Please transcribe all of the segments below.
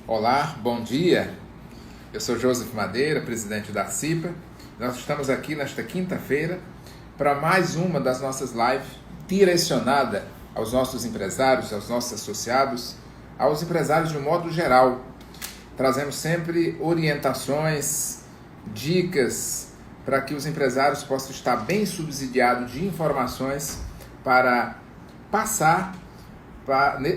Olá, bom dia. Eu sou Joseph Madeira, presidente da Arcipa. Nós estamos aqui nesta quinta-feira para mais uma das nossas lives direcionada aos nossos empresários, aos nossos associados, aos empresários de um modo geral. Trazemos sempre orientações, dicas para que os empresários possam estar bem subsidiados de informações para passar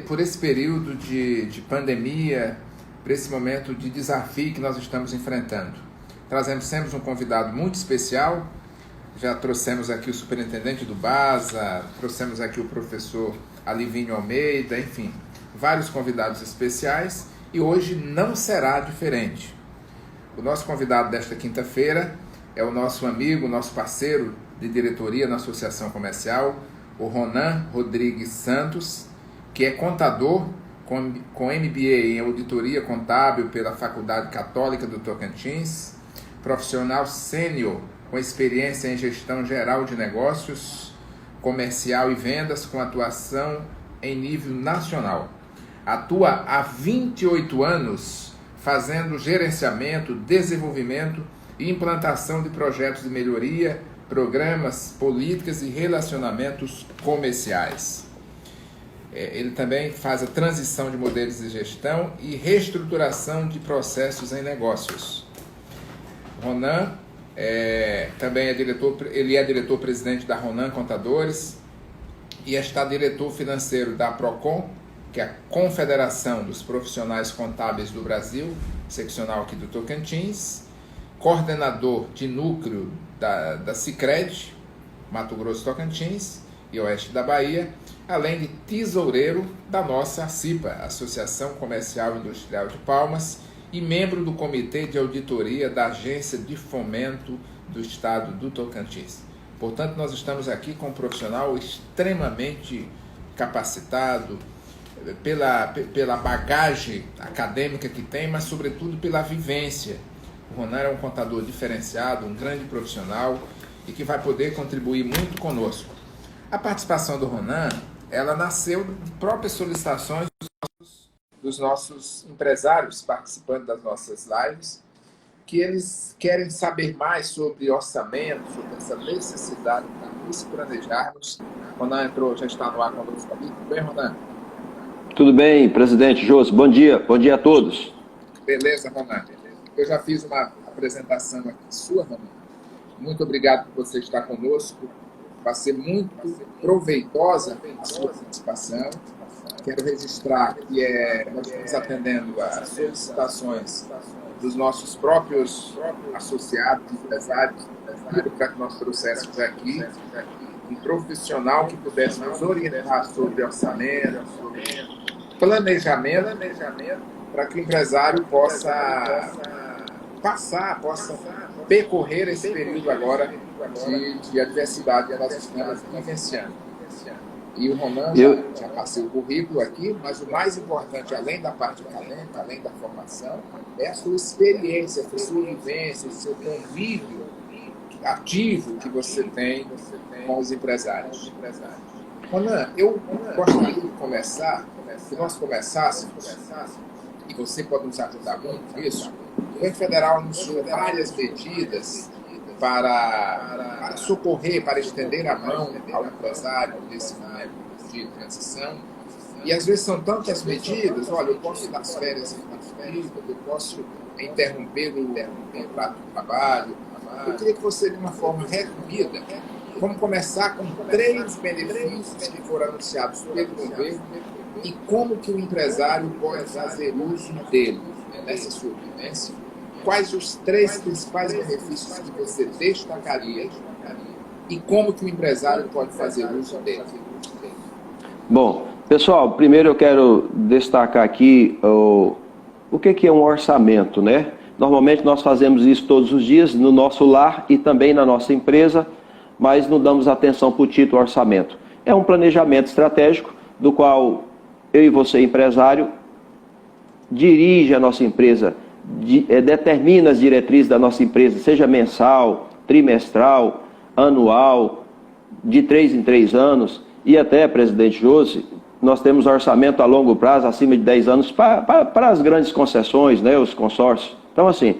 por esse período de pandemia, por esse momento de desafio que nós estamos enfrentando. Trazemos sempre um convidado muito especial. Já trouxemos aqui o superintendente do BASA, trouxemos aqui o professor Alivinho Almeida, enfim, vários convidados especiais, e hoje não será diferente. O nosso convidado desta quinta-feira é o nosso amigo, nosso parceiro de diretoria na Associação Comercial, o Ronan Rodrigues Santos, que é contador com MBA em Auditoria Contábil pela Faculdade Católica do Tocantins, profissional sênior com experiência em gestão geral de negócios, comercial e vendas com atuação em nível nacional. Atua há 28 anos fazendo gerenciamento, desenvolvimento e implantação de projetos de melhoria, programas, políticas e relacionamentos comerciais. Ele também faz a transição de modelos de gestão e reestruturação de processos em negócios. Ronan também é diretor-presidente da Ronan Contadores e está diretor financeiro da Procon, que é a Confederação dos Profissionais Contábeis do Brasil, seccional aqui do Tocantins, coordenador de núcleo da Sicredi, Mato Grosso Tocantins e Oeste da Bahia, além de tesoureiro da nossa Arcipa, Associação Comercial e Industrial de Palmas, e membro do Comitê de Auditoria da Agência de Fomento do Estado do Tocantins. Portanto, nós estamos aqui com um profissional extremamente capacitado, pela bagagem acadêmica que tem, mas sobretudo pela vivência. O Ronan é um contador diferenciado, um grande profissional e que vai poder contribuir muito conosco. A participação do Ronan, ela nasceu de próprias solicitações dos nossos empresários participando das nossas lives, que eles querem saber mais sobre orçamento, sobre essa necessidade de nos planejarmos. O Ronan já está no ar conosco aqui. Tudo bem, Ronan? Tudo bem, presidente José. Bom dia a todos. Beleza, Ronan. Eu já fiz uma apresentação aqui sua, Ronan. Muito obrigado por você estar conosco. Vai ser muito proveitosa a sua participação. Quero registrar que nós estamos atendendo às solicitações dos nossos próprios associados, empresários, para que nós trouxéssemos aqui um profissional que pudesse nos orientar sobre orçamento, sobre planejamento, para que o empresário possa percorrer esse período agora de adversidade que nós estamos vivenciando. E o Ronan já passei o currículo aqui, mas o mais importante, além da parte acadêmica, além da formação, é a sua experiência, a sua vivência, o seu convívio ativo que você tem com os empresários. Ronan, eu gostaria de começar, que nós começássemos, e você pode nos ajudar muito nisso. O governo federal anunciou várias medidas para socorrer, para estender a mão ao empresário nesse momento de transição. E às vezes são tantas medidas, olha, eu posso dar férias indefinidas, eu posso interromper o contrato de trabalho. Eu queria que você, de uma forma resumida, vamos começar com 3 benefícios que foram anunciados pelo governo e como que o empresário pode fazer uso dele nessa sua vivência. Quais os 3 principais benefícios que você destacaria e como que o empresário pode fazer uso dele? Bom, pessoal, primeiro eu quero destacar aqui o que é um orçamento, né? Normalmente nós fazemos isso todos os dias no nosso lar e também na nossa empresa, mas não damos atenção para o título orçamento. É um planejamento estratégico do qual eu e você, empresário, dirige a nossa empresa, determina as diretrizes da nossa empresa, seja mensal, trimestral, anual, de 3 em 3 anos, e até, presidente José, nós temos orçamento a longo prazo, acima de 10 anos, para as grandes concessões, né, os consórcios. Então, assim,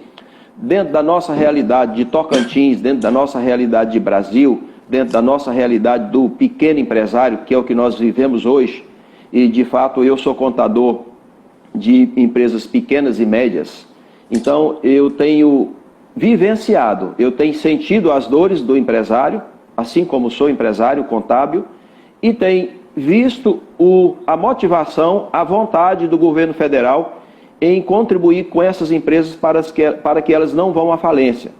dentro da nossa realidade de Tocantins, dentro da nossa realidade de Brasil, dentro da nossa realidade do pequeno empresário, que é o que nós vivemos hoje, e de fato eu sou contador de empresas pequenas e médias, então eu tenho vivenciado, eu tenho sentido as dores do empresário, assim como sou empresário contábil, e tenho visto a motivação, a vontade do governo federal em contribuir com essas empresas para que elas não vão à falência.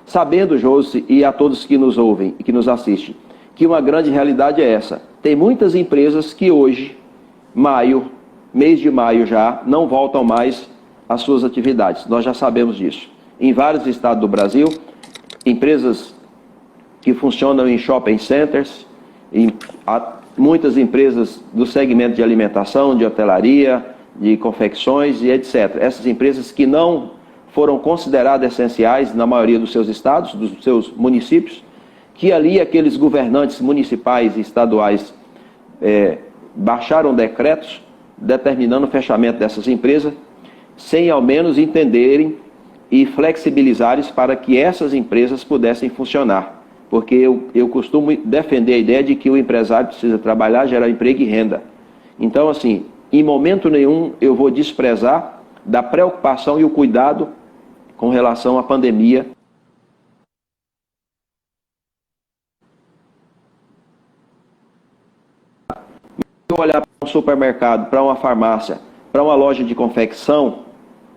Sabendo, Josi, e a todos que nos ouvem e que nos assistem, que uma grande realidade é essa. Tem muitas empresas que hoje, mês de maio já, não voltam mais às suas atividades. Nós já sabemos disso. Em vários estados do Brasil, empresas que funcionam em shopping centers, muitas empresas do segmento de alimentação, de hotelaria, de confecções e etc. Essas empresas que não foram consideradas essenciais na maioria dos seus estados, dos seus municípios, que ali aqueles governantes municipais e estaduais baixaram decretos determinando o fechamento dessas empresas, sem ao menos entenderem e flexibilizarem para que essas empresas pudessem funcionar. Porque eu costumo defender a ideia de que o empresário precisa trabalhar, gerar emprego e renda. Então, assim, em momento nenhum eu vou desprezar da preocupação e o cuidado com relação à pandemia. Se eu olhar para um supermercado, para uma farmácia, para uma loja de confecção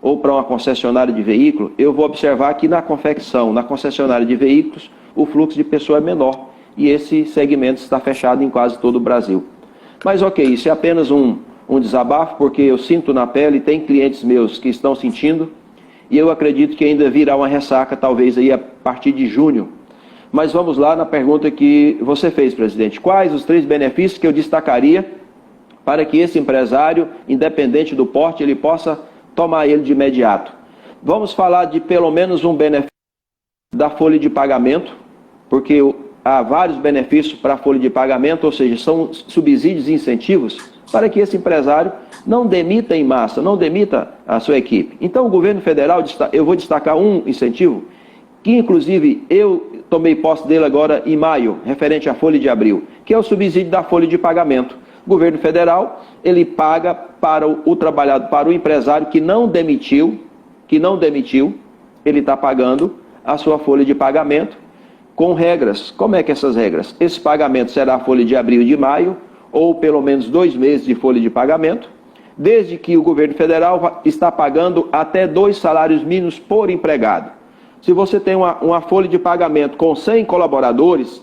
ou para uma concessionária de veículo, eu vou observar que na confecção, na concessionária de veículos, o fluxo de pessoa é menor. E esse segmento está fechado em quase todo o Brasil. Mas ok, isso é apenas um desabafo, porque eu sinto na pele, tem clientes meus que estão sentindo, e eu acredito que ainda virá uma ressaca, talvez aí a partir de junho. Mas vamos lá na pergunta que você fez, presidente. Quais os 3 benefícios que eu destacaria para que esse empresário, independente do porte, ele possa tomar ele de imediato? Vamos falar de pelo menos um benefício da folha de pagamento, porque há vários benefícios para a folha de pagamento, ou seja, são subsídios e incentivos para que esse empresário não demita em massa, não demita a sua equipe. Então o governo federal, eu vou destacar um incentivo, que inclusive eu tomei posse dele agora em maio, referente à folha de abril, que é o subsídio da folha de pagamento. O governo federal, ele paga para o trabalhador, para o empresário que não demitiu, ele está pagando a sua folha de pagamento com regras. Como é que essas regras? Esse pagamento será a folha de abril e de maio, ou pelo menos 2 meses de folha de pagamento, desde que o governo federal está pagando até 2 salários mínimos por empregado. Se você tem uma folha de pagamento com 100 colaboradores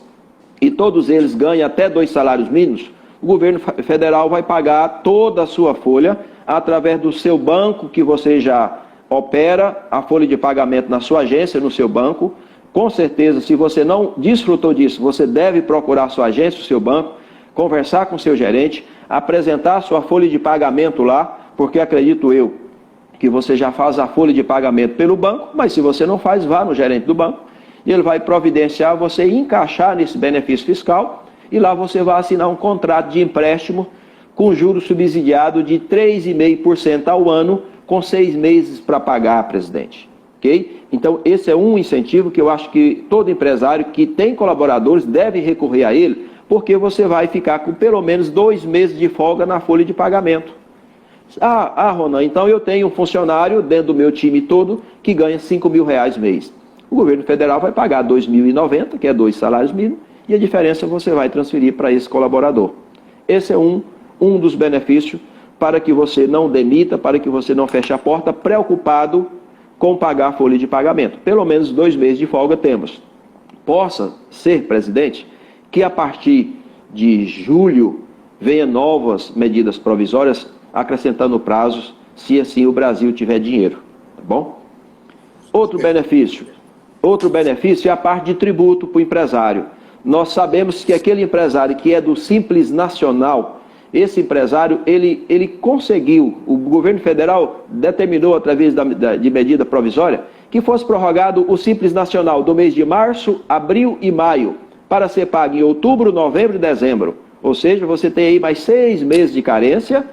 e todos eles ganham até 2 salários mínimos, o governo federal vai pagar toda a sua folha através do seu banco, que você já opera a folha de pagamento na sua agência, no seu banco. Com certeza, se você não desfrutou disso, você deve procurar a sua agência, o seu banco, conversar com o seu gerente, apresentar a sua folha de pagamento lá, porque acredito eu que você já faz a folha de pagamento pelo banco, mas se você não faz, vá no gerente do banco e ele vai providenciar você encaixar nesse benefício fiscal e lá você vai assinar um contrato de empréstimo com juros subsidiado de 3,5% ao ano, com 6 meses para pagar, presidente. Ok? Então, esse é um incentivo que eu acho que todo empresário que tem colaboradores deve recorrer a ele, porque você vai ficar com pelo menos 2 meses de folga na folha de pagamento. Ronan, então eu tenho um funcionário dentro do meu time todo que ganha R$5.000 mês. O governo federal vai pagar R$2.090, que é 2 salários mínimos, e a diferença você vai transferir para esse colaborador. Esse é um dos benefícios para que você não demita, para que você não feche a porta, preocupado com pagar a folha de pagamento. Pelo menos 2 meses de folga temos. Possa ser, presidente, que a partir de julho venha novas medidas provisórias acrescentando prazos, se assim o Brasil tiver dinheiro, tá bom? Outro benefício é a parte de tributo para o empresário. Nós sabemos que aquele empresário que é do Simples Nacional, esse empresário, ele conseguiu, o governo federal determinou através de medida provisória, que fosse prorrogado o Simples Nacional do mês de março, abril e maio, para ser pago em outubro, novembro e dezembro. Ou seja, você tem aí mais 6 meses de carência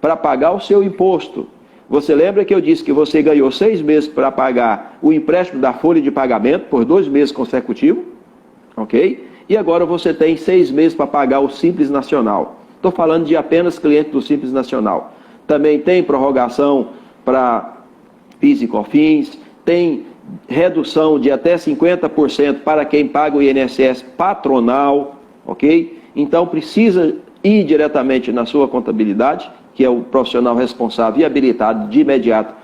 para pagar o seu imposto. Você lembra que eu disse que você ganhou 6 meses para pagar o empréstimo da folha de pagamento por 2 meses consecutivos, ok? E agora você tem 6 meses para pagar o Simples Nacional. Estou falando de apenas clientes do Simples Nacional. Também tem prorrogação para PIS e COFINS, tem redução de até 50% para quem paga o INSS patronal, ok? Então precisa ir diretamente na sua contabilidade, que é o profissional responsável e habilitado de imediato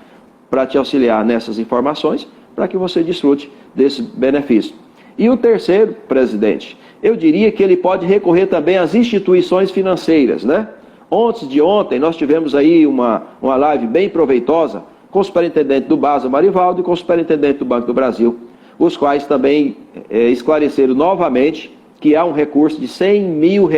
para te auxiliar nessas informações, para que você desfrute desse benefício. E o terceiro, presidente, eu diria que ele pode recorrer também às instituições financeiras, né? Antes de ontem, nós tivemos aí uma live bem proveitosa com o superintendente do BASA, Marivaldo, e com o superintendente do Banco do Brasil, os quais também esclareceram novamente que há um recurso de R$100 mil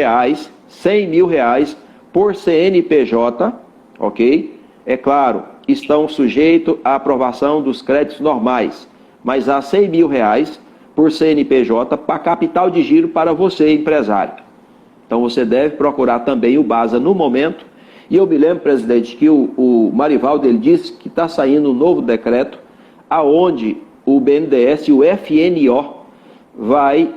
por CNPJ, ok? É claro, estão sujeitos à aprovação dos créditos normais, mas há R$100 mil por CNPJ para capital de giro para você, empresário. Então você deve procurar também o BASA no momento. E eu me lembro, presidente, que o Marivaldo ele disse que está saindo um novo decreto aonde o BNDES e o FNO vai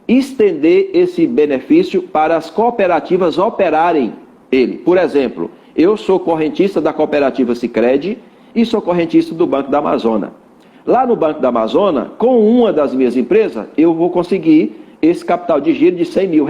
estender esse benefício para as cooperativas operarem ele. Por exemplo, eu sou correntista da cooperativa Sicredi e sou correntista do Banco da Amazônia. Lá no Banco da Amazônia, com uma das minhas empresas, eu vou conseguir esse capital de giro de R$100 mil,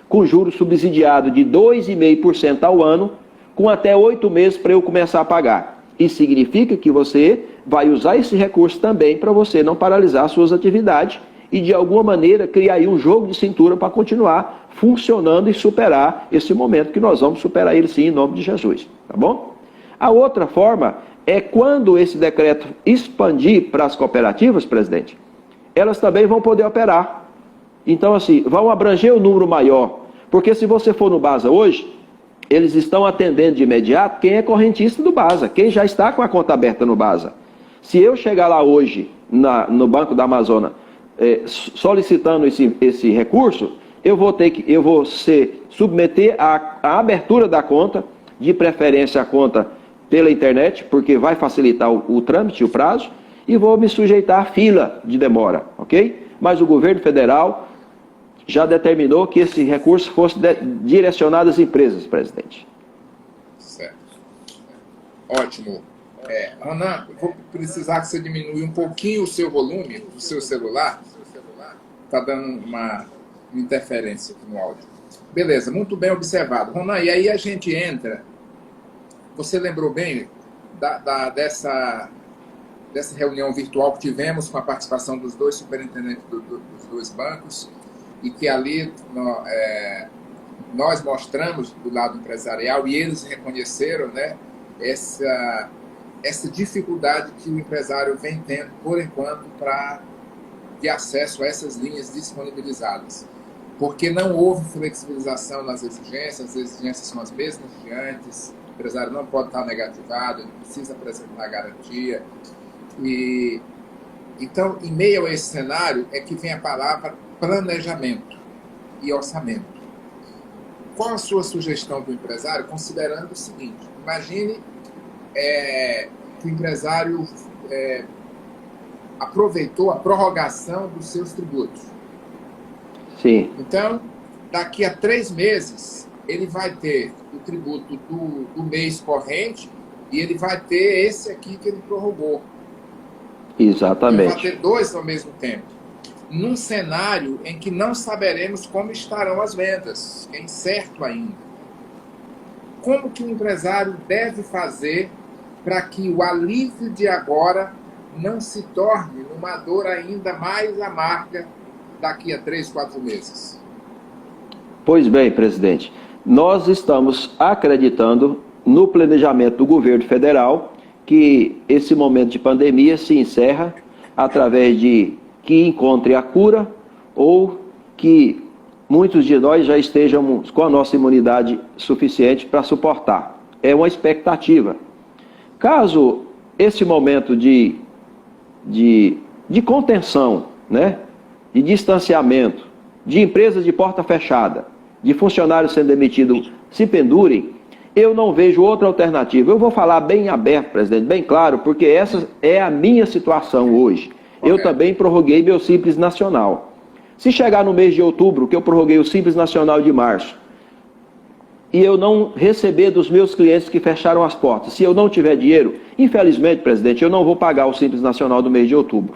com juros subsidiados de 2,5% ao ano, com até 8 meses para eu começar a pagar. Isso significa que você vai usar esse recurso também para você não paralisar suas atividades e, de alguma maneira, criar aí um jogo de cintura para continuar funcionando e superar esse momento, que nós vamos superar ele sim, em nome de Jesus. Tá bom? A outra forma é quando esse decreto expandir para as cooperativas, presidente, elas também vão poder operar. Então, assim, vão abranger o número maior, porque se você for no BASA hoje, eles estão atendendo de imediato quem é correntista do BASA, quem já está com a conta aberta no BASA. Se eu chegar lá hoje, no Banco da Amazônia, solicitando esse recurso, eu vou submeter a abertura da conta, de preferência a conta pela internet, porque vai facilitar o trâmite, o prazo, e vou me sujeitar à fila de demora, ok? Mas o governo federal já determinou que esse recurso fosse direcionado às empresas, presidente. Certo. Ótimo. Ronan, eu vou precisar que você diminua um pouquinho o seu volume do seu celular. Está dando uma interferência aqui no áudio. Beleza, muito bem observado. Ronan, e aí a gente entra... Você lembrou bem dessa reunião virtual que tivemos com a participação dos dois superintendentes dos dois bancos, e que ali nós mostramos do lado empresarial e eles reconheceram, né, essa dificuldade que o empresário vem tendo, por enquanto, de acesso a essas linhas disponibilizadas. Porque não houve flexibilização nas exigências, as exigências são as mesmas de antes, o empresário não pode estar negativado, ele precisa apresentar garantia. Então, em meio a esse cenário, é que vem a palavra planejamento e orçamento. Qual a sua sugestão para o empresário, considerando o seguinte: imagine que o empresário aproveitou a prorrogação dos seus tributos. Sim. Então, daqui a 3 meses, ele vai ter o tributo do mês corrente e ele vai ter esse aqui que ele prorrogou. Exatamente. Ele vai ter 2 ao mesmo tempo. Num cenário em que não saberemos como estarão as vendas, que é incerto ainda. Como que o empresário deve fazer para que o alívio de agora não se torne uma dor ainda mais amarga daqui a 3, 4 meses? Pois bem, presidente, nós estamos acreditando no planejamento do governo federal que esse momento de pandemia se encerra através de que encontre a cura ou que muitos de nós já estejamos com a nossa imunidade suficiente para suportar. É uma expectativa. Caso esse momento de contenção, né, de distanciamento, de empresas de porta fechada, de funcionários sendo demitidos se pendurem, eu não vejo outra alternativa. Eu vou falar bem aberto, presidente, bem claro, porque essa é a minha situação hoje. Eu também prorroguei meu Simples Nacional. Se chegar no mês de outubro, que eu prorroguei o Simples Nacional de março, e eu não receber dos meus clientes que fecharam as portas, se eu não tiver dinheiro, infelizmente, presidente, eu não vou pagar o Simples Nacional do mês de outubro.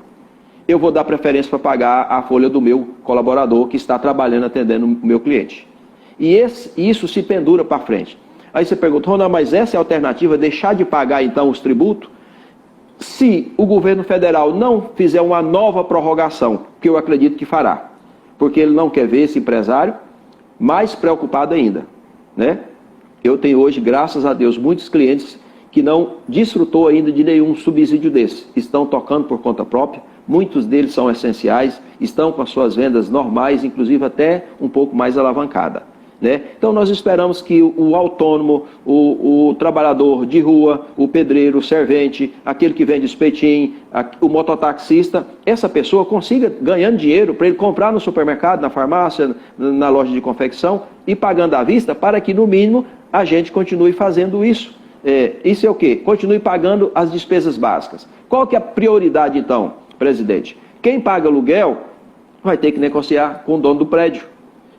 Eu vou dar preferência para pagar a folha do meu colaborador que está trabalhando, atendendo o meu cliente. E isso se pendura para frente. Aí você pergunta, Ronaldo, mas essa é a alternativa, deixar de pagar então os tributos? Se o governo federal não fizer uma nova prorrogação, que eu acredito que fará, porque ele não quer ver esse empresário mais preocupado ainda, né? Eu tenho hoje, graças a Deus, muitos clientes que não desfrutou ainda de nenhum subsídio desse, estão tocando por conta própria, muitos deles são essenciais, estão com as suas vendas normais, inclusive até um pouco mais alavancada, né? Então nós esperamos que o autônomo, o trabalhador de rua, o pedreiro, o servente, aquele que vende espetinho, o mototaxista, essa pessoa consiga ganhando dinheiro para ele comprar no supermercado, na farmácia, na loja de confecção e pagando à vista, para que no mínimo a gente continue fazendo isso. Isso é o quê? Continue pagando as despesas básicas. Qual que é a prioridade então, presidente? Quem paga aluguel vai ter que negociar com o dono do prédio.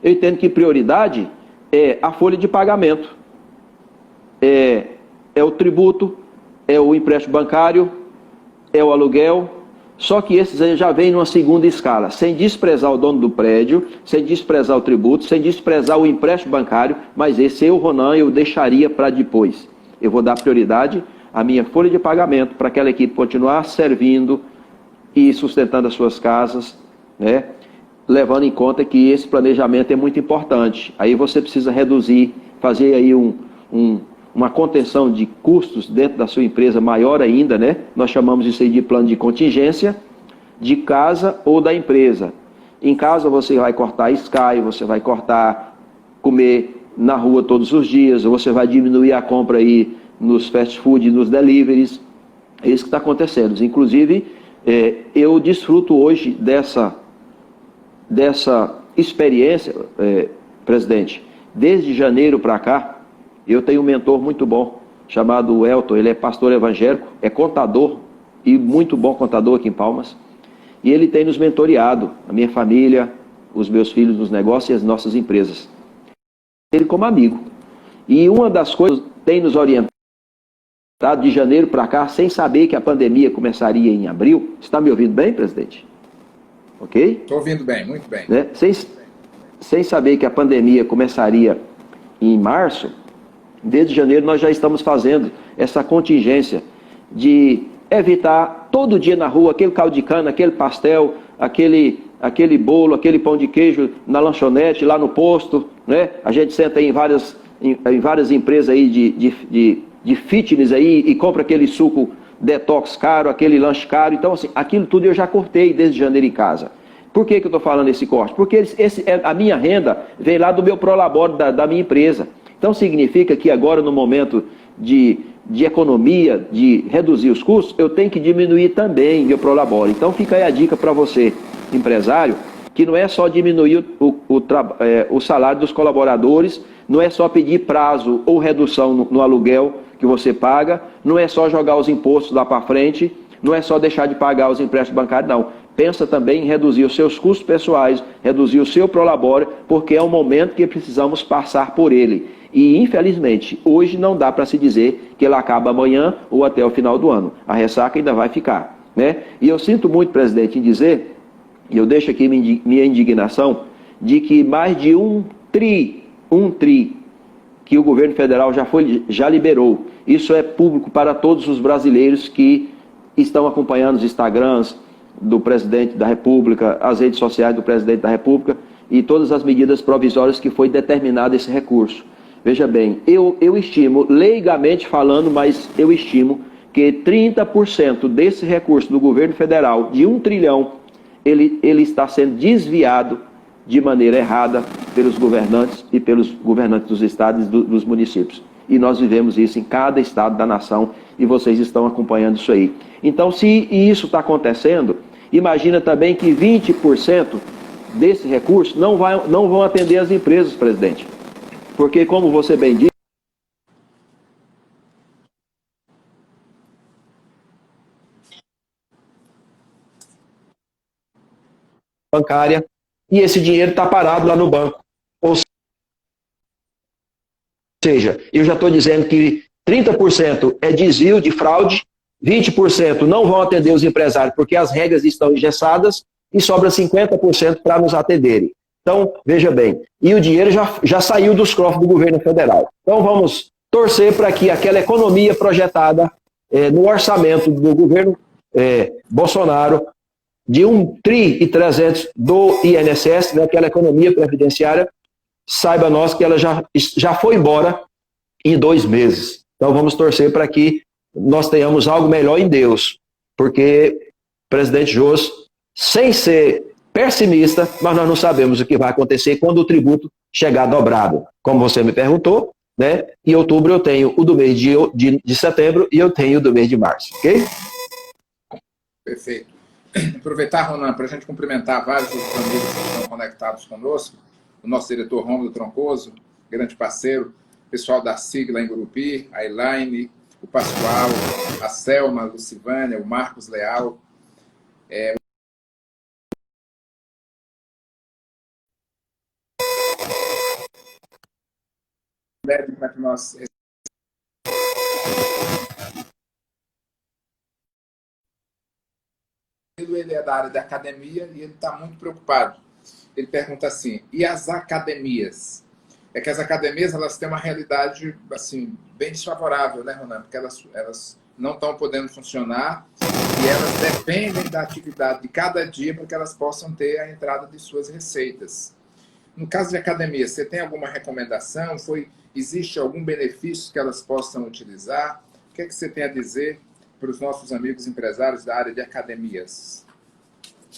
Eu entendo que prioridade é a folha de pagamento, é o tributo, é o empréstimo bancário, é o aluguel, só que esses já vêm numa segunda escala, sem desprezar o dono do prédio, sem desprezar o tributo, sem desprezar o empréstimo bancário, mas esse Ronan, eu deixaria para depois. Eu vou dar prioridade à minha folha de pagamento para aquela equipe continuar servindo e sustentando as suas casas, né? Levando em conta que esse planejamento é muito importante. Aí você precisa reduzir, fazer aí uma contenção de custos dentro da sua empresa maior ainda, né? Nós chamamos isso aí de plano de contingência, de casa ou da empresa. Em casa você vai cortar Sky, você vai cortar comer na rua todos os dias, ou você vai diminuir a compra aí nos fast food, nos deliveries. É isso que está acontecendo. Inclusive, eu desfruto hoje dessa experiência, presidente. Desde janeiro para cá, eu tenho um mentor muito bom, chamado Elton. Ele é pastor evangélico, é contador, e muito bom contador aqui em Palmas. E ele tem nos mentoreado, a minha família, os meus filhos nos negócios e as nossas empresas. Ele como amigo. E uma das coisas que tem nos orientado de janeiro para cá, sem saber que a pandemia começaria em abril. Está me ouvindo bem, presidente? Ok? Estou ouvindo bem, muito bem. Né? Sem saber que a pandemia começaria em março, desde janeiro nós já estamos fazendo essa contingência de evitar todo dia na rua aquele caldo de cana, aquele pastel, aquele bolo, aquele pão de queijo na lanchonete, lá no posto, né? A gente senta em várias empresas aí de fitness aí e compra aquele suco detox caro, aquele lanche caro. Então, assim, aquilo tudo eu já cortei desde janeiro em casa. Por que eu estou falando esse corte? Porque a minha renda vem lá do meu prolabore da minha empresa. Então, significa que agora, no momento de economia, de reduzir os custos, eu tenho que diminuir também meu prolabore. Então, fica aí a dica para você, empresário, que não é só diminuir o salário dos colaboradores, não é só pedir prazo ou redução no aluguel que você paga, não é só jogar os impostos lá para frente, não é só deixar de pagar os empréstimos bancários, não. Pensa também em reduzir os seus custos pessoais, reduzir o seu prolabore, porque é um momento que precisamos passar por ele. E, infelizmente, hoje não dá para se dizer que ele acaba amanhã ou até o final do ano. A ressaca ainda vai ficar, né? E eu sinto muito, presidente, em dizer, e eu deixo aqui minha indignação, de que mais de um tri que o governo federal já liberou. Isso é público para todos os brasileiros que estão acompanhando os Instagrams do presidente da República, as redes sociais do presidente da República e todas as medidas provisórias que foi determinado esse recurso. Veja bem, eu estimo, leigamente falando, mas eu estimo que 30% desse recurso do governo federal, de 1 trilhão, ele está sendo desviado de maneira errada pelos governantes e pelos governantes dos estados e dos municípios. E nós vivemos isso em cada estado da nação e vocês estão acompanhando isso aí. Então, se isso está acontecendo, imagina também que 20% desse recurso não vão atender as empresas, presidente. Porque, como você bem disse, bancária, e esse dinheiro está parado lá no banco. Ou seja, eu já estou dizendo que 30% é desvio de fraude, 20% não vão atender os empresários porque as regras estão engessadas e sobra 50% para nos atenderem. Então, veja bem, e o dinheiro já saiu dos cofres do governo federal. Então, vamos torcer para que aquela economia projetada no orçamento do governo Bolsonaro, de 1,3 tri do INSS, daquela economia previdenciária, saiba nós que ela já foi embora em 2 meses. Então, vamos torcer para que nós tenhamos algo melhor em Deus, porque, presidente Jô, sem ser pessimista, mas nós não sabemos o que vai acontecer quando o tributo chegar dobrado. Como você me perguntou, né? Em outubro eu tenho o do mês de setembro e eu tenho o do mês de março, ok? Perfeito. Aproveitar, Ronan, para a gente cumprimentar vários dos amigos que estão conectados conosco, o nosso diretor Rômulo Troncoso, grande parceiro, o pessoal da sigla em Gurupi, a Elaine, o Pascoal, a Selma, a Lucivânia, o Marcos Leal, para que nós ele é da área da academia e ele está muito preocupado. Ele pergunta assim, e as academias? É que as academias elas têm uma realidade assim, bem desfavorável, né, Ronan? Porque elas não estão podendo funcionar e elas dependem da atividade de cada dia para que elas possam ter a entrada de suas receitas. No caso de academia, você tem alguma recomendação? Existe algum benefício que elas possam utilizar? O que é que você tem a dizer para os nossos amigos empresários da área de academias?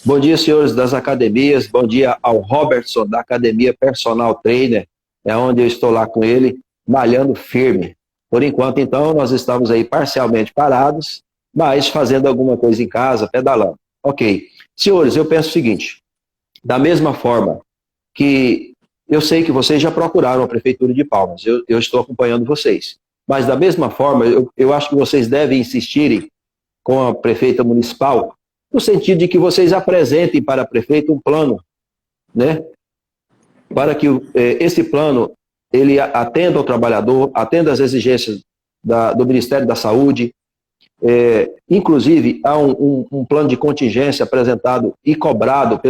Bom dia, senhores das academias. Bom dia ao Robertson, da Academia Personal Trainer. É onde eu estou lá com ele, malhando firme. Por enquanto, então, nós estamos aí parcialmente parados, mas fazendo alguma coisa em casa, pedalando. Ok. Senhores, eu penso o seguinte, da mesma forma que eu sei que vocês já procuraram a Prefeitura de Palmas, eu estou acompanhando vocês, mas da mesma forma, eu acho que vocês devem insistirem com a prefeita municipal, no sentido de que vocês apresentem para a prefeita um plano, né? Para que esse plano ele atenda ao trabalhador, atenda às exigências do Ministério da Saúde. Inclusive, há um plano de contingência apresentado e cobrado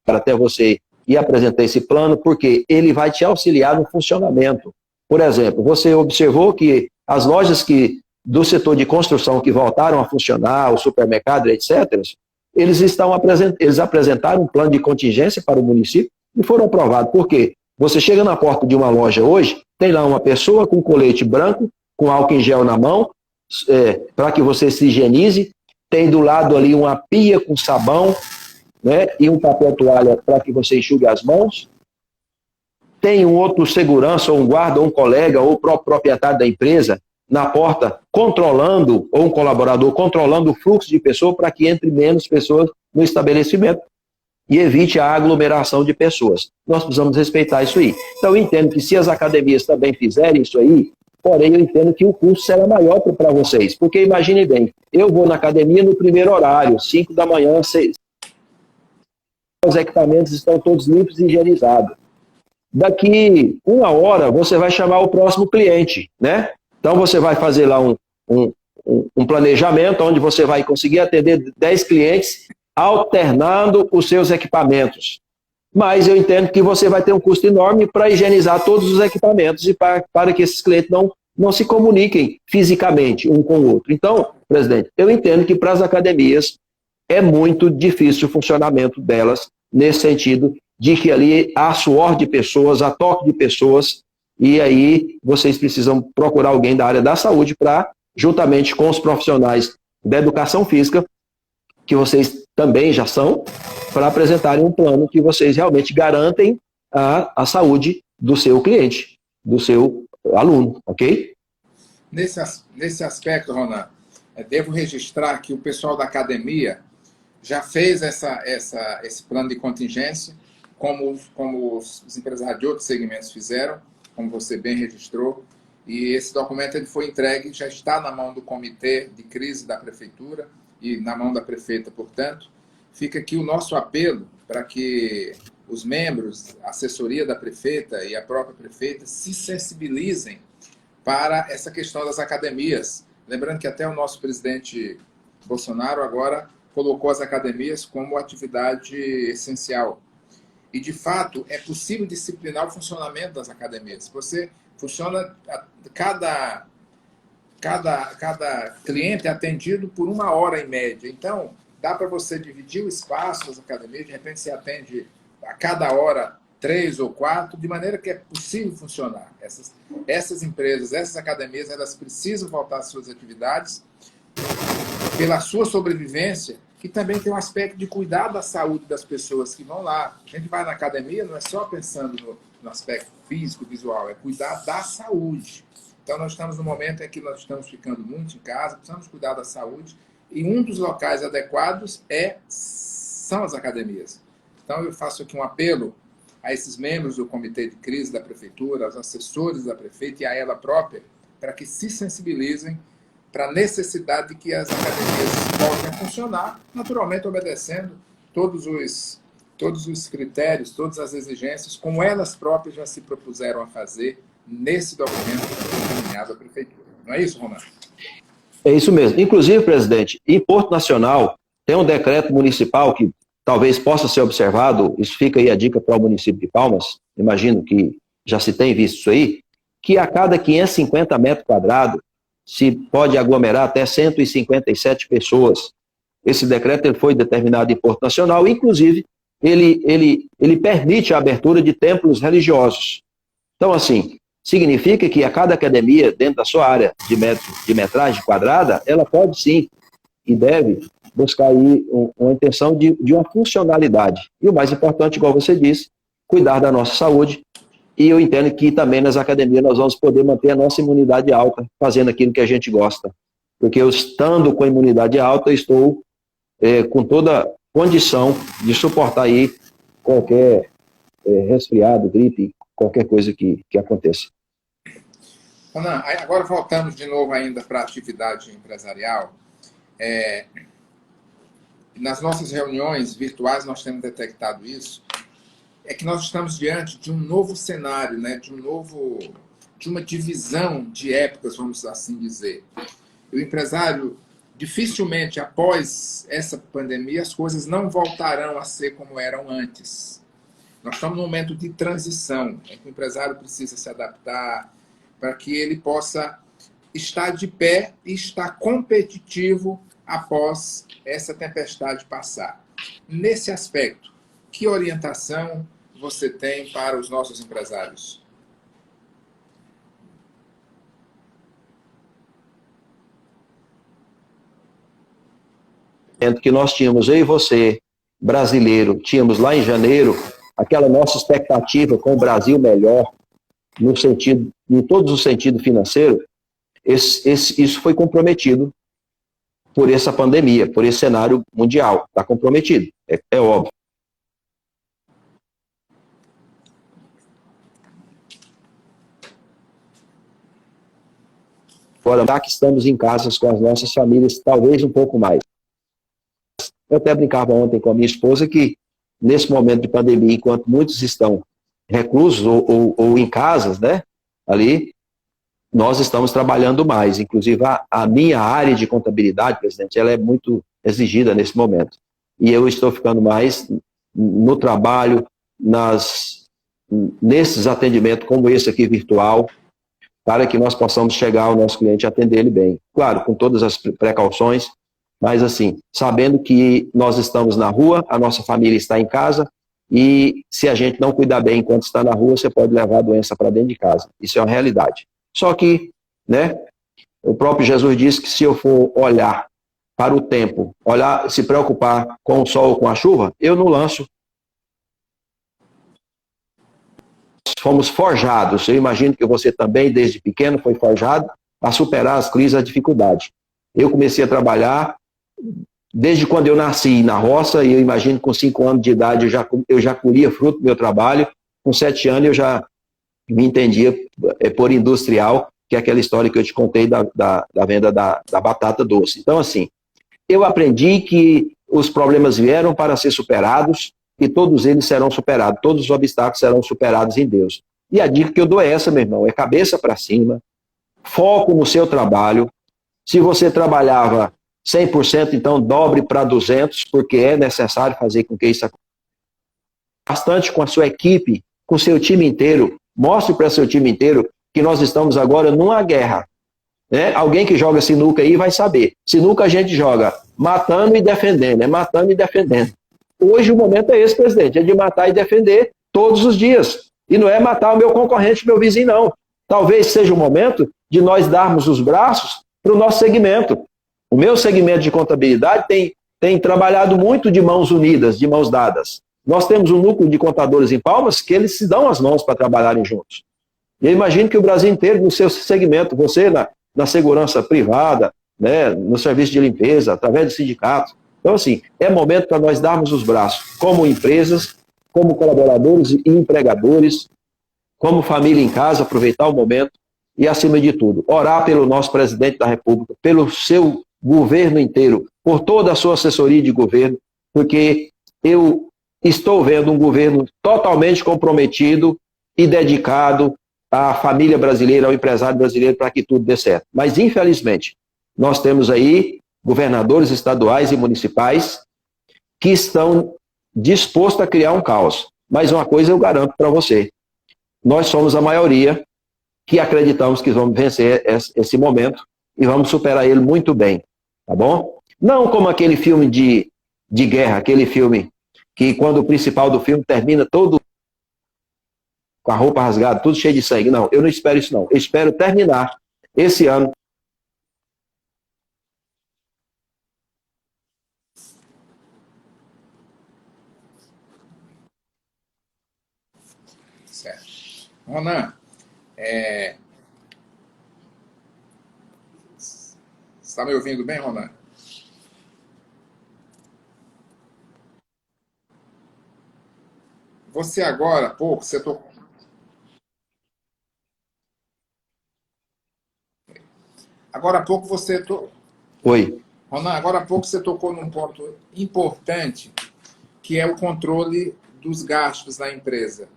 para até você e apresentar esse plano, porque ele vai te auxiliar no funcionamento. Por exemplo, você observou que as lojas do setor de construção que voltaram a funcionar, o supermercado, etc., eles apresentaram um plano de contingência para o município e foram aprovados. Por quê? Você chega na porta de uma loja hoje, tem lá uma pessoa com colete branco, com álcool em gel na mão, para que você se higienize, tem do lado ali uma pia com sabão, né, e um papel toalha para que você enxugue as mãos. Tem um outro segurança, ou um guarda, ou um colega, ou o próprio proprietário da empresa na porta, controlando, ou um colaborador controlando o fluxo de pessoas para que entre menos pessoas no estabelecimento e evite a aglomeração de pessoas. Nós precisamos respeitar isso aí. Então, eu entendo que se as academias também fizerem isso aí, porém, eu entendo que o custo será maior para vocês. Porque, imagine bem, eu vou na academia no primeiro horário, 5 da manhã, 6. Os equipamentos estão todos limpos e higienizados. Daqui 1 hora, você vai chamar o próximo cliente, né? Então, você vai fazer lá um planejamento onde você vai conseguir atender 10 clientes alternando os seus equipamentos. Mas eu entendo que você vai ter um custo enorme para higienizar todos os equipamentos e para que esses clientes não se comuniquem fisicamente um com o outro. Então, presidente, eu entendo que para as academias é muito difícil o funcionamento delas, nesse sentido de que ali há suor de pessoas, há toque de pessoas, e aí vocês precisam procurar alguém da área da saúde para, juntamente com os profissionais da educação física, que vocês também já são, para apresentarem um plano que vocês realmente garantem a saúde do seu cliente, do seu aluno, ok? Nesse aspecto, Ronan, Devo registrar que o pessoal da academia já fez esse plano de contingência, como os empresários de outros segmentos fizeram, como você bem registrou, e esse documento ele foi entregue, já está na mão do comitê de crise da prefeitura e na mão da prefeita, portanto. Fica aqui o nosso apelo para que os membros, a assessoria da prefeita e a própria prefeita se sensibilizem para essa questão das academias. Lembrando que até o nosso presidente Bolsonaro agora colocou as academias como atividade essencial. E, de fato, é possível disciplinar o funcionamento das academias. Você funciona, cada cliente é atendido por 1 hora em média. Então, dá para você dividir o espaço das academias, de repente você atende a cada hora 3 ou 4, de maneira que é possível funcionar. Essas empresas, essas academias, elas precisam voltar às suas atividades pela sua sobrevivência, e também tem um aspecto de cuidar da saúde das pessoas que vão lá. A gente vai na academia, não é só pensando no aspecto físico, visual, é cuidar da saúde. Então, nós estamos no momento em que nós estamos ficando muito em casa, precisamos cuidar da saúde, e um dos locais adequados são as academias. Então, eu faço aqui um apelo a esses membros do comitê de crise da prefeitura, aos assessores da prefeita e a ela própria, para que se sensibilizem para a necessidade de que as academias voltem a funcionar, naturalmente obedecendo todos os critérios, todas as exigências, como elas próprias já se propuseram a fazer nesse documento encaminhado à prefeitura. Não é isso, Romano? É isso mesmo. Inclusive, presidente, em Porto Nacional tem um decreto municipal que talvez possa ser observado, isso fica aí a dica para o município de Palmas, imagino que já se tem visto isso aí, que a cada 550 metros quadrados se pode aglomerar até 157 pessoas. Esse decreto ele foi determinado em Porto Nacional, inclusive ele permite a abertura de templos religiosos. Então, assim, significa que a cada academia, dentro da sua área de metragem quadrada, ela pode sim e deve buscar aí uma intenção de uma funcionalidade. E o mais importante, igual você disse, cuidar da nossa saúde. E eu entendo que também nas academias nós vamos poder manter a nossa imunidade alta, fazendo aquilo que a gente gosta. Porque eu, estando com a imunidade alta, estou com toda condição de suportar aí qualquer resfriado, gripe, qualquer coisa que aconteça. Ronan, agora voltamos de novo ainda para a atividade empresarial. Nas nossas reuniões virtuais nós temos detectado isso, é que nós estamos diante de um novo cenário, né? de uma divisão de épocas, vamos assim dizer. O empresário, dificilmente após essa pandemia, as coisas não voltarão a ser como eram antes. Nós estamos num momento de transição, em que o empresário precisa se adaptar para que ele possa estar de pé e estar competitivo após essa tempestade passar. Nesse aspecto, que orientação você tem para os nossos empresários? Que nós tínhamos, eu e você, brasileiro, tínhamos lá em janeiro, aquela nossa expectativa com o Brasil melhor, no sentido, em todos os sentidos financeiros, isso foi comprometido por essa pandemia, por esse cenário mundial. Está comprometido, é óbvio. Agora, já que estamos em casas com as nossas famílias, talvez um pouco mais. Eu até brincava ontem com a minha esposa que, nesse momento de pandemia, enquanto muitos estão reclusos ou em casas, né, ali, nós estamos trabalhando mais. Inclusive, a minha área de contabilidade, presidente, ela é muito exigida nesse momento. E eu estou ficando mais no trabalho, nesses atendimentos como esse aqui virtual, para que nós possamos chegar ao nosso cliente e atender ele bem. Claro, com todas as precauções, mas assim, sabendo que nós estamos na rua, a nossa família está em casa, e se a gente não cuidar bem enquanto está na rua, você pode levar a doença para dentro de casa. Isso é uma realidade. Só que, né, o próprio Jesus disse que se eu for olhar para o tempo, se preocupar com o sol ou com a chuva, eu não lanço. Fomos forjados, eu imagino que você também, desde pequeno, foi forjado a superar as crises, a dificuldade. Eu comecei a trabalhar desde quando eu nasci na roça, e eu imagino que com 5 anos de idade eu já colhia fruto do meu trabalho. Com 7 anos eu já me entendia por industrial, que é aquela história que eu te contei da venda da batata doce. Então, assim, eu aprendi que os problemas vieram para ser superados e todos eles serão superados, todos os obstáculos serão superados em Deus. E a dica que eu dou é essa, meu irmão, é cabeça para cima, foco no seu trabalho. Se você trabalhava 100%, então dobre para 200, porque é necessário fazer com que isso aconteça. Bastante com a sua equipe, com o seu time inteiro. Mostre para seu time inteiro que nós estamos agora numa guerra. Né? Alguém que joga sinuca aí vai saber. Sinuca a gente joga matando e defendendo, matando e defendendo. Hoje o momento é esse, presidente, é de matar e defender todos os dias. E não é matar o meu concorrente, meu vizinho, não. Talvez seja o momento de nós darmos os braços para o nosso segmento. O meu segmento de contabilidade tem trabalhado muito de mãos unidas, de mãos dadas. Nós temos um núcleo de contadores em Palmas que eles se dão as mãos para trabalharem juntos. E eu imagino que o Brasil inteiro, no seu segmento, você na segurança privada, né, no serviço de limpeza, através do sindicato. Então, assim, é momento para nós darmos os braços, como empresas, como colaboradores e empregadores, como família em casa, aproveitar o momento e, acima de tudo, orar pelo nosso presidente da República, pelo seu governo inteiro, por toda a sua assessoria de governo, porque eu estou vendo um governo totalmente comprometido e dedicado à família brasileira, ao empresário brasileiro, para que tudo dê certo. Mas, infelizmente, nós temos aí governadores estaduais e municipais que estão dispostos a criar um caos. Mas uma coisa eu garanto para você, nós somos a maioria que acreditamos que vamos vencer esse momento e vamos superar ele muito bem, tá bom? Não como aquele filme de guerra, aquele filme que quando o principal do filme termina todo com a roupa rasgada, tudo cheio de sangue. Não, eu não espero isso não. Eu espero terminar esse ano. Certo. Ronan, está me ouvindo bem, Ronan? Você agora, há pouco, você tocou... Agora há pouco você... Oi. Ronan, agora há pouco você tocou num ponto importante, que é o controle dos gastos da empresa.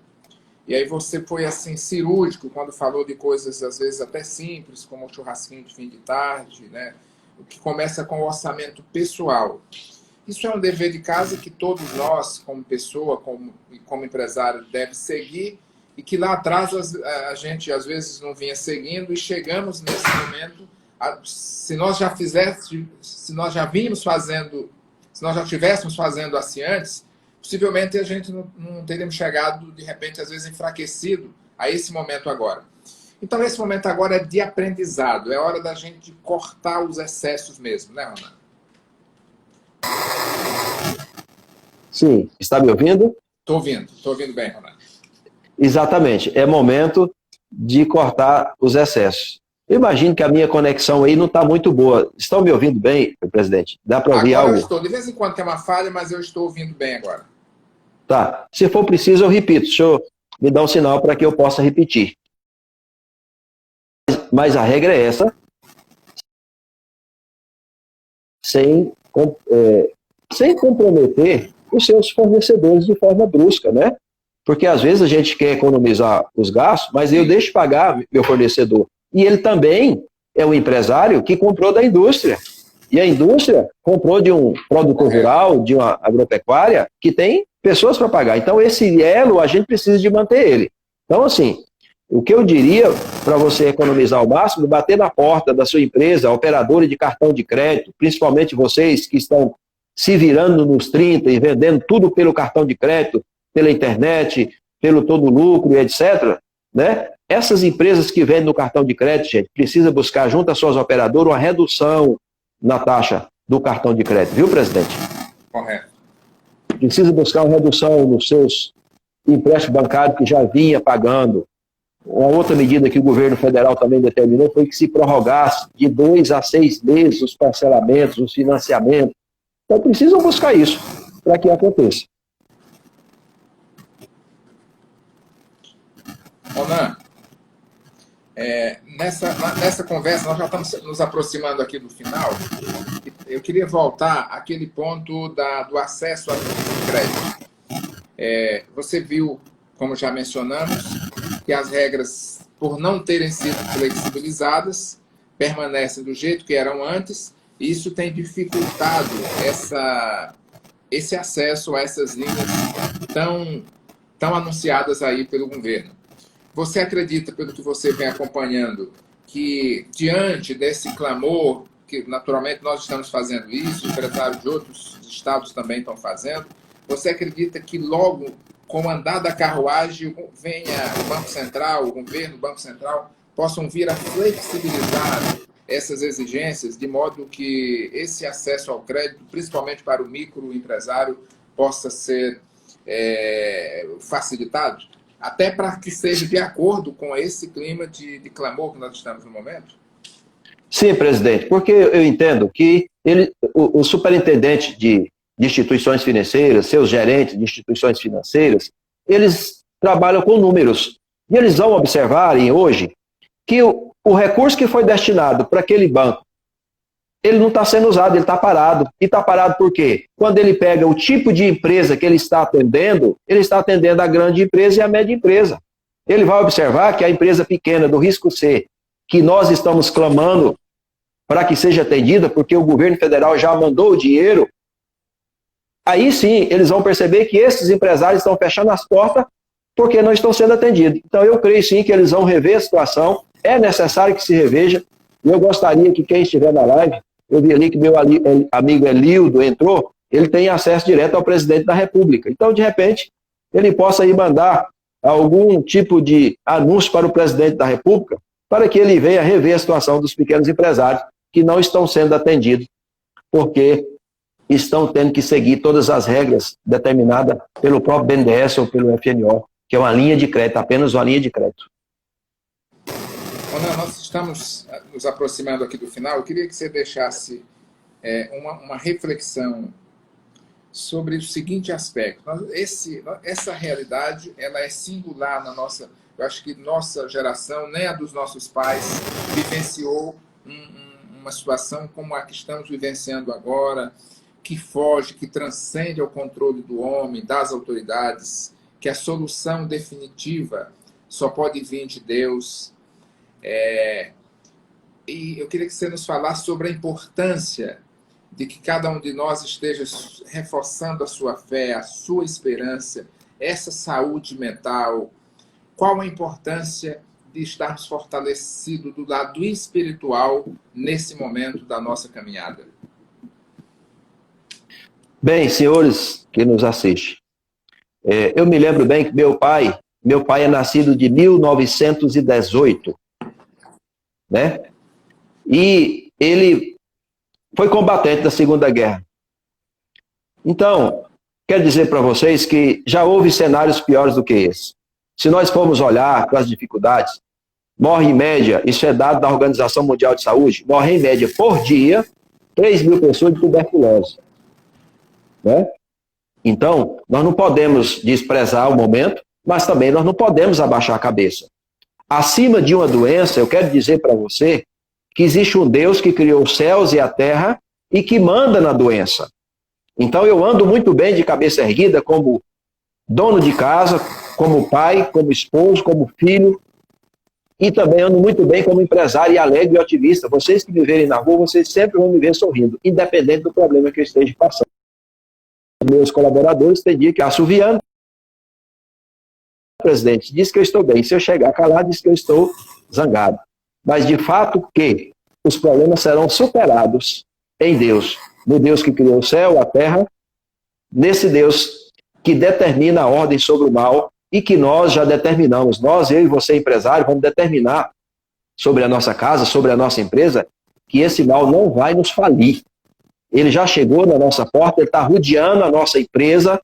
E aí você foi assim cirúrgico quando falou de coisas às vezes até simples, como o churrasquinho de fim de tarde, né? O que começa com o orçamento pessoal. Isso é um dever de casa que todos nós, como pessoa, como empresário, deve seguir e que lá atrás a gente às vezes não vinha seguindo e chegamos nesse momento. Se nós já estivéssemos fazendo assim antes, possivelmente a gente não teríamos chegado, de repente, às vezes enfraquecido a esse momento agora. Então, esse momento agora é de aprendizado. É hora da gente cortar os excessos mesmo, né, Ronan? Sim, está me ouvindo? Estou ouvindo bem, Ronan. Exatamente, é momento de cortar os excessos. Eu imagino que a minha conexão aí não está muito boa. Estão me ouvindo bem, presidente? Dá para ouvir agora algo? Eu estou. De vez em quando tem uma falha, mas eu estou ouvindo bem agora. Tá. Se for preciso, eu repito. Deixa eu me dar um sinal para que eu possa repetir. Mas a regra é essa. Sem comprometer os seus fornecedores de forma brusca, né? Porque às vezes a gente quer economizar os gastos, mas eu deixo pagar meu fornecedor. E ele também é um empresário que comprou da indústria. E a indústria comprou de um produtor rural, de uma agropecuária, que tem pessoas para pagar. Então, esse elo, a gente precisa de manter ele. Então, assim, o que eu diria para você economizar ao máximo, bater na porta da sua empresa, operadora de cartão de crédito, principalmente vocês que estão se virando nos 30 e vendendo tudo pelo cartão de crédito, pela internet, pelo todo lucro, etc., né? Essas empresas que vendem no cartão de crédito, gente, precisa buscar junto às suas operadoras uma redução na taxa do cartão de crédito, viu, presidente? Correto. Precisa buscar uma redução nos seus empréstimos bancários que já vinha pagando. Uma outra medida que o governo federal também determinou foi que se prorrogasse de 2 a 6 meses os parcelamentos, os financiamentos. Então precisam buscar isso para que aconteça. Ronan, nessa conversa, nós já estamos nos aproximando aqui do final. Eu queria voltar àquele ponto do acesso à linha de crédito. Você viu, como já mencionamos, que as regras, por não terem sido flexibilizadas, permanecem do jeito que eram antes, e isso tem dificultado esse acesso a essas linhas tão anunciadas aí pelo governo. Você acredita, pelo que você vem acompanhando, que diante desse clamor, que naturalmente nós estamos fazendo isso, empresários de outros estados também estão fazendo, você acredita que logo, com o andar da carruagem, venha o Banco Central, o governo, o Banco Central, possam vir a flexibilizar essas exigências, de modo que esse acesso ao crédito, principalmente para o microempresário, possa ser facilitado? Até para que seja de acordo com esse clima de clamor que nós estamos no momento? Sim, presidente, porque eu entendo que o superintendente de instituições financeiras, seus gerentes de instituições financeiras, eles trabalham com números. E eles vão observarem hoje que o recurso que foi destinado para aquele banco, ele não está sendo usado, ele está parado. E está parado por quê? Quando ele pega o tipo de empresa que ele está atendendo a grande empresa e a média empresa. Ele vai observar que a empresa pequena do risco C, que nós estamos clamando para que seja atendida, porque o governo federal já mandou o dinheiro, aí sim eles vão perceber que esses empresários estão fechando as portas porque não estão sendo atendidos. Então eu creio sim que eles vão rever a situação, é necessário que se reveja, e eu gostaria que quem estiver na live, eu vi ali que meu amigo Elildo entrou, ele tem acesso direto ao presidente da República. Então, de repente, ele possa ir mandar algum tipo de anúncio para o presidente da República, para que ele venha rever a situação dos pequenos empresários que não estão sendo atendidos, porque estão tendo que seguir todas as regras determinadas pelo próprio BNDES ou pelo FNO, que é uma linha de crédito, apenas uma linha de crédito. Ronan, nós estamos nos aproximando aqui do final. Eu queria que você deixasse uma reflexão sobre o seguinte aspecto. Essa realidade, ela é singular na nossa... Eu acho que nossa geração, nem a dos nossos pais, vivenciou uma situação como a que estamos vivenciando agora, que foge, que transcende ao controle do homem, das autoridades, que a solução definitiva só pode vir de Deus. E eu queria que você nos falasse sobre a importância de que cada um de nós esteja reforçando a sua fé, a sua esperança, essa saúde mental. Qual a importância de estarmos fortalecidos do lado espiritual nesse momento da nossa caminhada? Bem, senhores que nos assistem, eu me lembro bem que meu pai é nascido de 1918, né? E ele foi combatente da Segunda Guerra. Então, quero dizer para vocês que já houve cenários piores do que esse. Se nós formos olhar para as dificuldades, morre em média, isso é dado da Organização Mundial de Saúde, morre em média por dia 3.000 pessoas de tuberculose. Né? Então, nós não podemos desprezar o momento, mas também nós não podemos abaixar a cabeça. Acima de uma doença, eu quero dizer para você que existe um Deus que criou os céus e a terra e que manda na doença. Então eu ando muito bem de cabeça erguida como dono de casa, como pai, como esposo, como filho, e também ando muito bem como empresário e alegre e otimista. Vocês que me verem na rua, vocês sempre vão me ver sorrindo, independente do problema que eu esteja passando. Meus colaboradores têm dia que assoviando. Presidente, diz que eu estou bem. Se eu chegar calado, diz que eu estou zangado. Mas de fato que os problemas serão superados em Deus. No Deus que criou o céu, a terra, nesse Deus que determina a ordem sobre o mal e que nós já determinamos. Nós, eu e você, empresário, vamos determinar sobre a nossa casa, sobre a nossa empresa, que esse mal não vai nos falir. Ele já chegou na nossa porta, ele está rodeando a nossa empresa,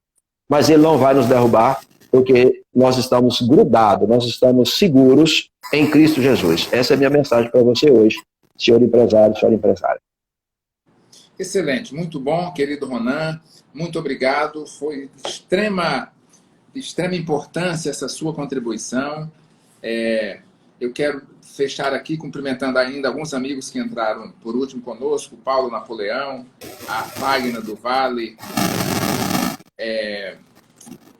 mas ele não vai nos derrubar, porque nós estamos grudados, nós estamos seguros em Cristo Jesus. Essa é a minha mensagem para você hoje, senhor empresário, senhora empresária. Excelente, muito bom, querido Ronan, muito obrigado, foi de extrema importância essa sua contribuição. Eu quero fechar aqui cumprimentando ainda alguns amigos que entraram por último conosco, o Paulo Napoleão, a Fagna do Vale,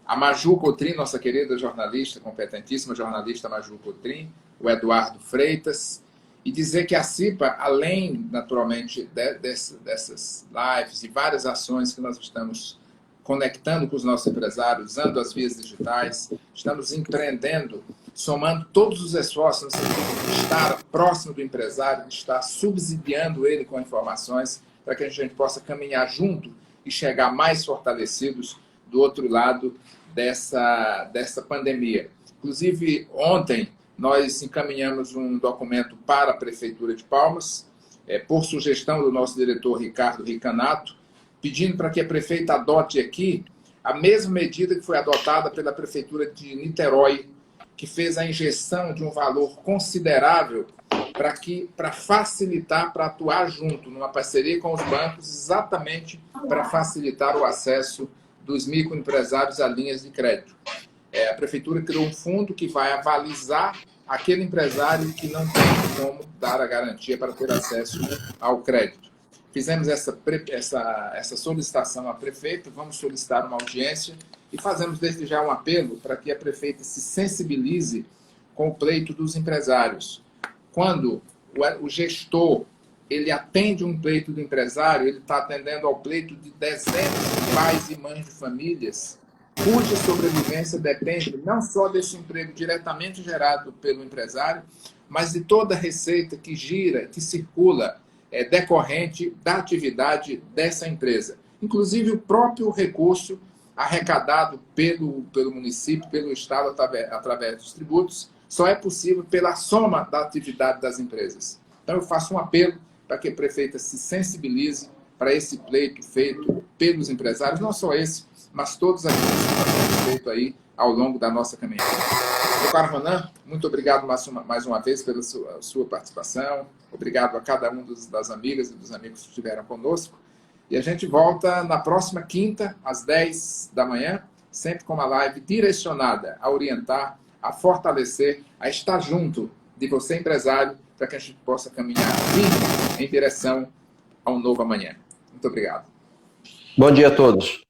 a Maju Cotrim, nossa querida jornalista, competentíssima jornalista Maju Cotrim, o Eduardo Freitas, e dizer que a CIPA, além, naturalmente, dessas lives e várias ações que nós estamos conectando com os nossos empresários, usando as vias digitais, estamos empreendendo, somando todos os esforços no sentido de estar próximo do empresário, de estar subsidiando ele com informações, para que a gente possa caminhar junto e chegar mais fortalecidos do outro lado dessa pandemia. Inclusive, ontem, nós encaminhamos um documento para a Prefeitura de Palmas, por sugestão do nosso diretor Ricardo Ricanato, pedindo para que a prefeita adote aqui a mesma medida que foi adotada pela Prefeitura de Niterói, que fez a injeção de um valor considerável para facilitar, para atuar junto, numa parceria com os bancos, exatamente para facilitar o acesso dos microempresários a linhas de crédito. A Prefeitura criou um fundo que vai avalizar aquele empresário que não tem como dar a garantia para ter acesso ao crédito. Fizemos essa solicitação à prefeita, vamos solicitar uma audiência e fazemos desde já um apelo para que a prefeita se sensibilize com o pleito dos empresários. Quando o gestor ele atende um pleito do empresário, ele está atendendo ao pleito de dezenas de pais e mães de famílias cuja sobrevivência depende não só desse emprego diretamente gerado pelo empresário, mas de toda a receita que gira, que circula, decorrente da atividade dessa empresa. Inclusive o próprio recurso arrecadado pelo município, pelo Estado, através dos tributos, só é possível pela soma da atividade das empresas. Então eu faço um apelo para que a prefeita se sensibilize para esse pleito feito pelos empresários, não só esse, mas todos aqueles que estão feito aí ao longo da nossa caminhada. Doutor Ronan, muito obrigado mais uma vez pela sua participação. Obrigado a cada um das amigas e dos amigos que estiveram conosco. E a gente volta na próxima quinta, às 10 da manhã, sempre com uma live direcionada a orientar, a fortalecer, a estar junto de você, empresário, para que a gente possa caminhar firme em direção a um novo amanhã. Muito obrigado. Bom dia a todos.